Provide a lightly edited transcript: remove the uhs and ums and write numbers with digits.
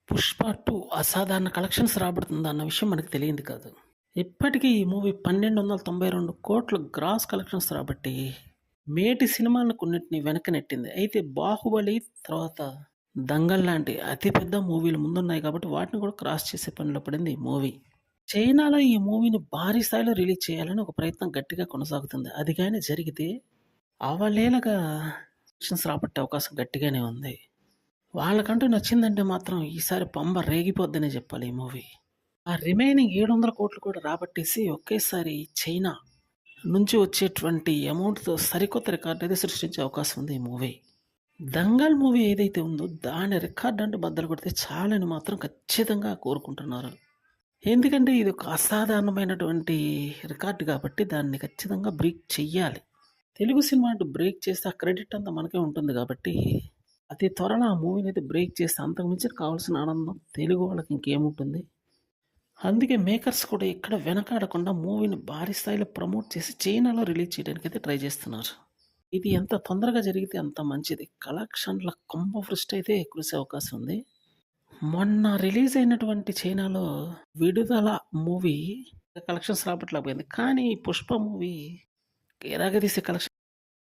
'పుష్ప 2' అసాధారణ కలెక్షన్స్ రాబడుతుందన్న విషయం మనకు తెలియంది కాదు. ఇప్పటికీ ఈ మూవీ 1292,00,00,000 గ్రాస్ కలెక్షన్స్ రాబట్టి, మేటి సినిమాలను కొన్నిటిని వెనక్కి నెట్టింది. అయితే 'బాహుబలి' తర్వాత 'దంగల్' లాంటి అతి పెద్ద మూవీలు ముందున్నాయి కాబట్టి వాటిని కూడా క్రాస్ చేసే పనిలో పడింది ఈ మూవీ. చైనాలో ఈ మూవీని భారీ స్థాయిలో రిలీజ్ చేయాలని ఒక ప్రయత్నం గట్టిగా కొనసాగుతుంది. అది గాని జరిగితే అవలీలగా కలెక్షన్స్ రాబట్టే అవకాశం గట్టిగానే ఉంది. వాళ్ళకంటూ నచ్చిందంటే మాత్రం ఈసారి పంబ రేగిపోద్దనే చెప్పాలి ఈ మూవీ. ఆ రిమైనింగ్ 700,00,00,000 కూడా రాబట్టేసి ఒకేసారి చైనా నుంచి వచ్చేటువంటి అమౌంట్‌తో సరికొత్త రికార్డ్ అయితే సృష్టించే అవకాశం ఉంది ఈ మూవీ. 'దంగల్' మూవీ ఏదైతే ఉందో దాని రికార్డ్ అంటే బద్దలు కొడితే చాలని మాత్రం ఖచ్చితంగా కోరుకుంటున్నారు. ఎందుకంటే ఇది ఒక అసాధారణమైనటువంటి రికార్డ్ కాబట్టి దాన్ని ఖచ్చితంగా బ్రేక్ చెయ్యాలి. తెలుగు సినిమా అంటూ బ్రేక్ చేస్తే ఆ క్రెడిట్ అంతా మనకే ఉంటుంది కాబట్టి అతి త్వరలో ఆ మూవీనైతే బ్రేక్ చేస్తే అంతకు మించి కావాల్సిన ఆనందం తెలుగు వాళ్ళకి ఇంకేముంటుంది. అందుకే మేకర్స్ కూడా ఎక్కడ వెనకాడకుండా మూవీని భారీ స్థాయిలో ప్రమోట్ చేసి చైనాలో రిలీజ్ చేయడానికైతే ట్రై చేస్తున్నారు. ఇది ఎంత తొందరగా జరిగితే అంత మంచిది. కలెక్షన్‌ల కొంప వృష్టి అయితే కురిసే అవకాశం ఉంది. మొన్న రిలీజ్ అయినటువంటి చైనాలో 'విడుదల' మూవీ కలెక్షన్స్ రాబట్టలేకపోయింది. కానీ 'పుష్ప' మూవీ ఎలాగదీసి కలెక్షన్